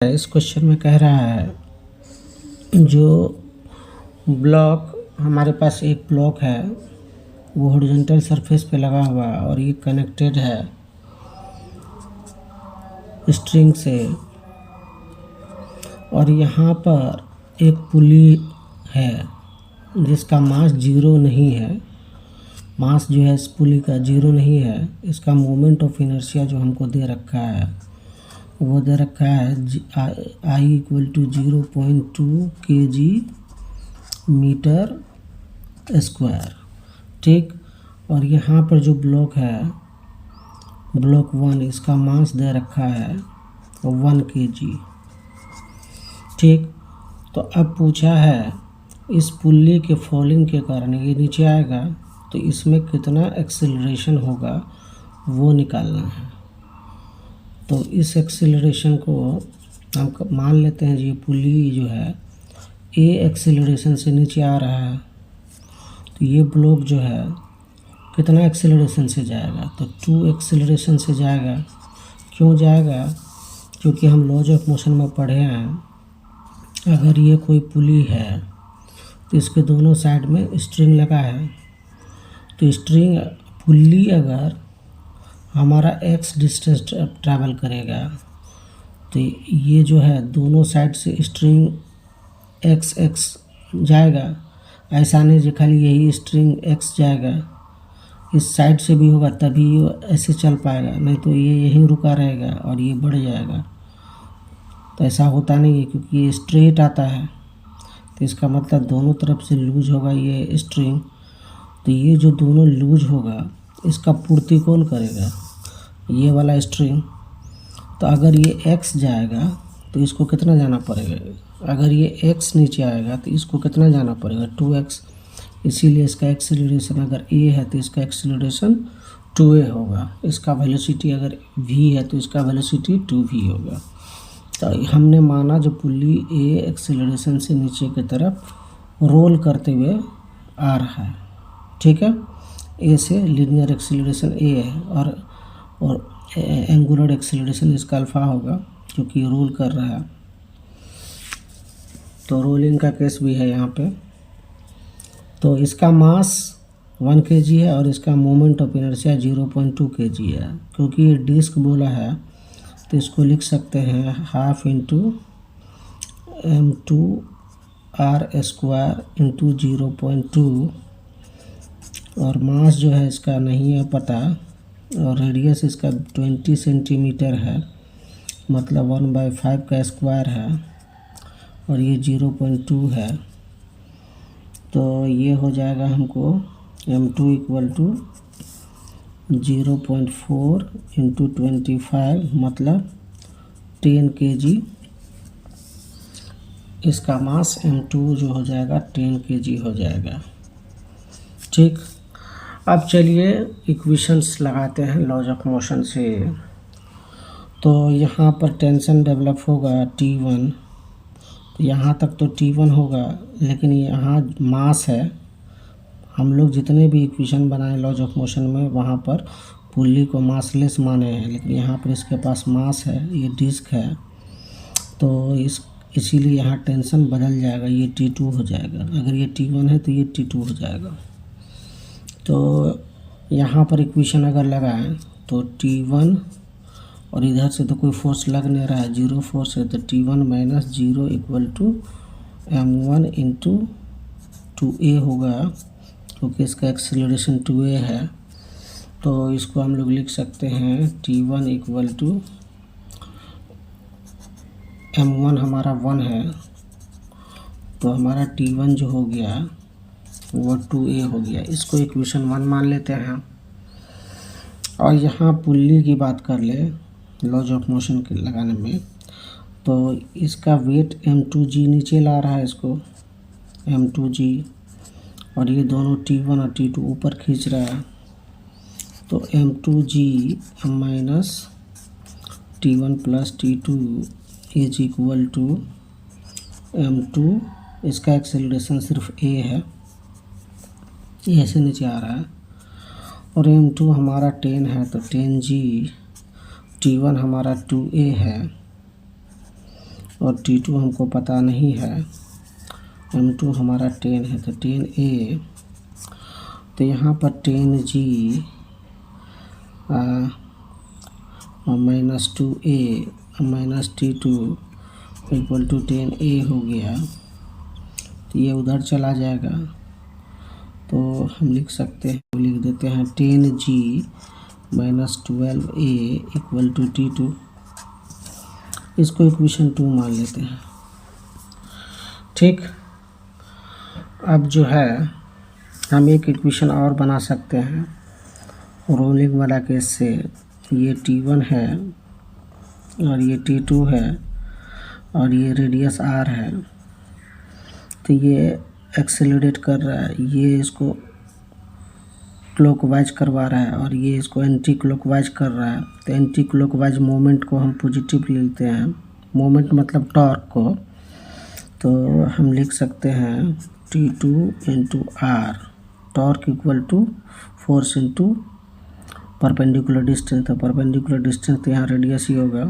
इस क्वेश्चन में कह रहा है जो ब्लॉक हमारे पास एक ब्लॉक है वो हॉरिजॉन्टल सरफेस पे लगा हुआ है और ये कनेक्टेड है स्ट्रिंग से और यहाँ पर एक पुली है जिसका मास जीरो नहीं है। मास जो है इस पुली का जीरो नहीं है। इसका मोमेंट ऑफ इनर्शिया जो हमको दे रखा है वो दे रखा है I equal to 0.2 kg metre square. ठीक, और यहाँ पर जो ब्लॉक है ब्लॉक 1 इसका मास दे रखा है 1 kg। ठीक, तो अब पूछा है इस पुल्ली के फॉलिंग के कारण ये नीचे आएगा तो इसमें कितना एक्सेलरेशन होगा वो निकालना है। तो इस एक्सेलरेशन को हम मान लेते हैं ये पुल्ली जो है ए एक्सेलरेशन से नीचे आ रहा है तो ये ब्लॉक जो है कितना एक्सेलरेशन से जाएगा तो 2 एक्सेलरेशन से जाएगा। क्यों जाएगा? क्योंकि हम लॉज ऑफ मोशन में पढ़े हैं अगर ये कोई पुली है तो इसके दोनों साइड में स्ट्रिंग लगा है तो स्ट्रिंग पुल्ली अगर हमारा x डिस्टेंस ट्रैवल करेगा तो ये जो है दोनों साइड से स्ट्रिंग x जाएगा। ऐसा नहीं जो खाली यही स्ट्रिंग x जाएगा, इस साइड से भी होगा तभी ऐसे चल पाएगा, नहीं तो ये यहीं रुका रहेगा और ये बढ़ जाएगा। तो ऐसा होता नहीं है क्योंकि ये स्ट्रेट आता है तो इसका मतलब दोनों तरफ से लूज होगा ये स्ट्रिंग। तो ये जो दोनों लूज होगा इसका पूर्ति कौन करेगा? ये वाला स्ट्रिंग। तो अगर ये x जाएगा तो इसको कितना जाना पड़ेगा? अगर ये x नीचे आएगा तो इसको कितना जाना पड़ेगा? 2x। इसीलिए इसका एक्सेलरेशन अगर a है तो इसका एक्सेलरेशन 2a होगा। इसका वेलोसिटी अगर v है तो इसका वेलोसिटी 2v होगा। तो हमने माना जो पुल्ली a एक्सेलरेशन से नीचे की तरफ रोल करते हुए आ रहा है। ठीक है, a से लीनियर एक्सेलरेशन a है और एंगुलर एक्सेलरेशन इसका अल्फा होगा क्योंकि रोल कर रहा है। तो रोलिंग का केस भी है यहाँ पे। तो इसका मास 1 kg है और इसका मोमेंट ऑफ इनर्शिया 0.2 kg है। क्योंकि ये डिस्क बोला है तो इसको लिख सकते हैं half into m2r square into 0.2 और मास जो है इसका नहीं है पता और रेडियस इसका 20 सेंटीमीटर है, मतलब 1/5 का स्क्वायर है और ये 0.2 है। तो ये हो जाएगा हमको m2 इक्वल टू 0.4 इंटू 25 मतलब 10 kg। इसका मास m2 जो हो जाएगा 10 kg हो जाएगा। ठीक, अब चलिए इक्वेशंस लगाते हैं लॉज ऑफ मोशन से। तो यहाँ पर टेंशन डेवलप होगा T1, तो यहाँ तक तो T1 होगा लेकिन यहाँ मास है। हम लोग जितने भी इक्वेशन बनाए लॉज ऑफ मोशन में वहाँ पर पुल्ली को मासलेस माने हैं, लेकिन यहाँ पर इसके पास मास है, ये डिस्क है तो इसीलिए यहाँ टेंशन बदल जाएगा, ये T2 हो जाएगा। अगर ये T1 है तो ये T2 हो जाएगा। तो यहाँ पर इक्वेशन अगर लगाएं तो T1 और इधर से तो कोई फोर्स लग नहीं रहा है, जीरो फोर्स है, तो T1 minus 0 equal to m1 into 2a होगा क्योंकि इसका एक्सेलरेशन 2a है। तो इसको हम लोग लिख सकते हैं T1 इक्वल टू m1 हमारा 1 है तो हमारा T1 जो हो गया वो 2a हो गया। इसको इक्वेशन 1 मान लेते हैं। और यहाँ पुल्ली की बात कर ले लॉज ऑफ मोशन के लगाने में तो इसका वेट m2g नीचे ला रहा है, इसको m2g और ये दोनों T1 और T2 ऊपर खींच रहा है तो m2g minus T1 plus T2 is equal to m2। इसका एक्सेलरेशन सिर्फ a है, ये ऐसे नीचे आ रहा है और m2 हमारा 10 है तो 10g T1 हमारा 2a है और T2 हमको पता नहीं है, M2 हमारा 10 है, तो 10A, तो यहाँ पर 10G minus 2A minus T2 equal to 10A हो गया, तो ये उधर चला जाएगा, तो हम लिख सकते हैं, लिख देते हैं 10G minus 12A equal to T2। इसको इक्वेशन 2 मान लेते हैं। ठीक, अब जो है हम एक इक्वेशन और बना सकते हैं रोलिंग वाला केस से। ये T1 है और ये T2 है और ये रेडियस R है, तो ये एक्सेलरेट कर रहा है, ये इसको क्लॉकवाइज करवा रहा है और ये इसको एंटी क्लॉकवाइज कर रहा है। तो एंटी क्लॉकवाइज मोमेंट को हम पॉजिटिव लेते हैं, मोमेंट मतलब टॉर्क को, तो हम लिख सकते हैं T2 into R, torque equal to force into perpendicular distance, तो परपेंडिकुलर डिस्टेंस तो यहाँ रेडियस ही होगा,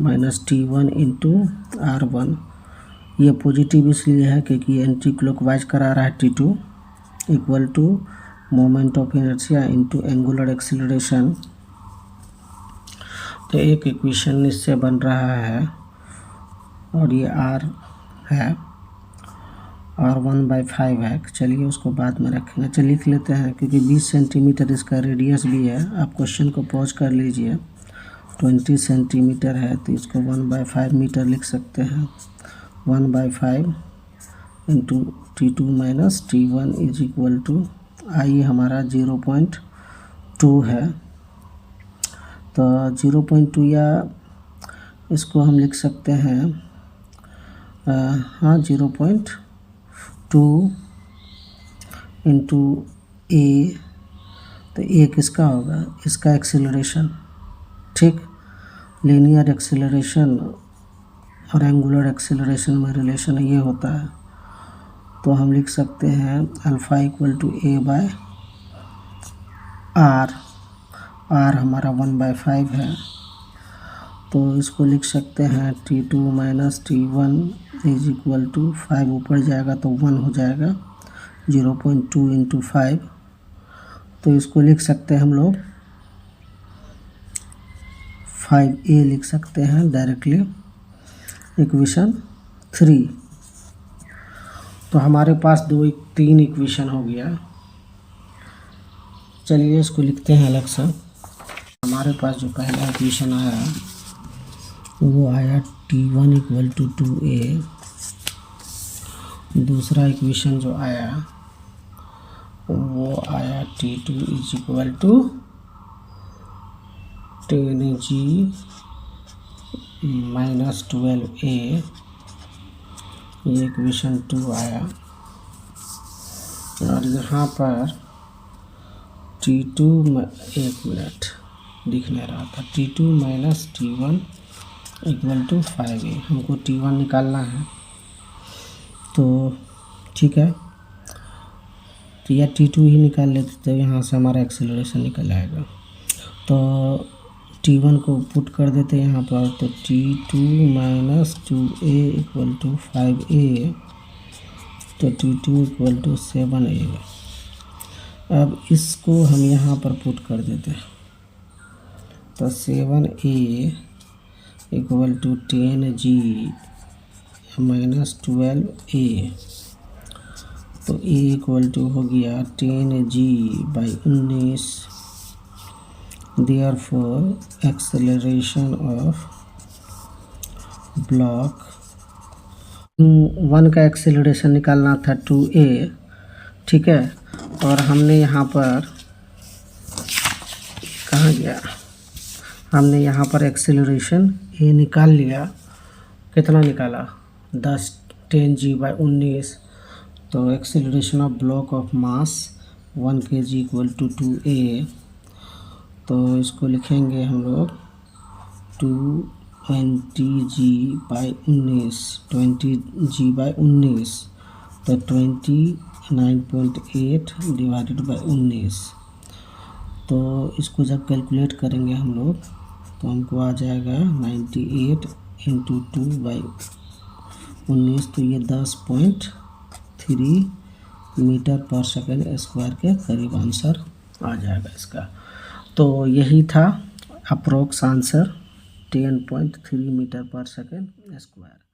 माइनस T1 इंटू R1। ये पॉजिटिव इसलिए है क्योंकि ये एंटी क्लॉकवाइज करा रहा है T2, equal to moment of inertia into angular acceleration. तो एक इक्वेशन इससे बन रहा है, और ये R है और 1/5 है। चलिए उसको बाद में रखेंगे, चलिए लिख लेते हैं, क्योंकि 20 सेंटीमीटर इसका रेडियस भी है। आप क्वेश्चन को पॉज कर लीजिए, 20 सेंटीमीटर है, तो इसको 1/5 मीटर लिख सकते हैं। 1/5 into T2 minus T1 is equal to, आई हमारा 0.2 है, तो 0.2, या इसको हम लिख सकते हैं हाँ 0.2 इंटू ए, तो ए किसका होगा, इसका एक्सेलरेशन। ठीक, लीनियर एक्सेलरेशन और एंगुलर एक्सेलरेशन में रिलेशन ये होता है, तो हम लिख सकते हैं alpha equal to A by R। R हमारा 1/5 है, तो इसको लिख सकते हैं T2 minus T1 is equal to 5, ऊपर जाएगा तो 1 हो जाएगा, 0.2 इंटू 5, तो इसको लिख सकते हैं हम लोग 5A लिख सकते हैं डायरेक्टली, इक्वेशन 3। तो हमारे पास 3 इक्वेशन हो गया। चलिए इसको लिखते हैं अलग से। हमारे पास जो पहला इक्वेशन आया वो आया T1 इक्वल टू 2A। दूसरा इक्वेशन जो आया वो आया T2 is equal to 10G minus 12A, ये इक्वेशन 2 आया। और यहाँ पर T2 एक मिनट दिख नहीं रहा था, T2 minus T1 equal to 5A, हमको T1 निकालना है, तो ठीक है, तो यह T2 ही निकाल लेते, तो यहाँ से हमारा एक्सेलरेशन निकल आएगा। तो T1 को पुट कर देते यहाँ पर, तो T2 minus 2A equal to 5A, तो T2 इक्वल टू 7A। अब इसको हम यहाँ पर पुट कर देते हैं, तो 7A equal to 10G minus 12A, तो A इक्वल टू हो गया 10G by 19। Therefore acceleration of block 1 का एक्सेलरेशन निकालना था 2A, ठीक है, और हमने यहाँ पर कहाँ गया, हमने यहाँ पर एक्सेलरेशन A निकाल लिया। कितना निकाला, 10G बाई 19, तो acceleration of block of mass 1 kg equal to 2A, तो इसको लिखेंगे हम लोग 20G बाई 19, 20G बाई 19, तो 29.8 डिवाइडेड बाई 19, तो इसको जब कैलकुलेट करेंगे हम लोग तो हमको आ जाएगा 98 इंटू 2/19, तो ये 10.3 मीटर पर सेकेंड स्क्वायर के करीब आंसर आ जाएगा इसका। तो यही था अप्रोक्स आंसर 10.3 मीटर पर सेकेंड स्क्वायर।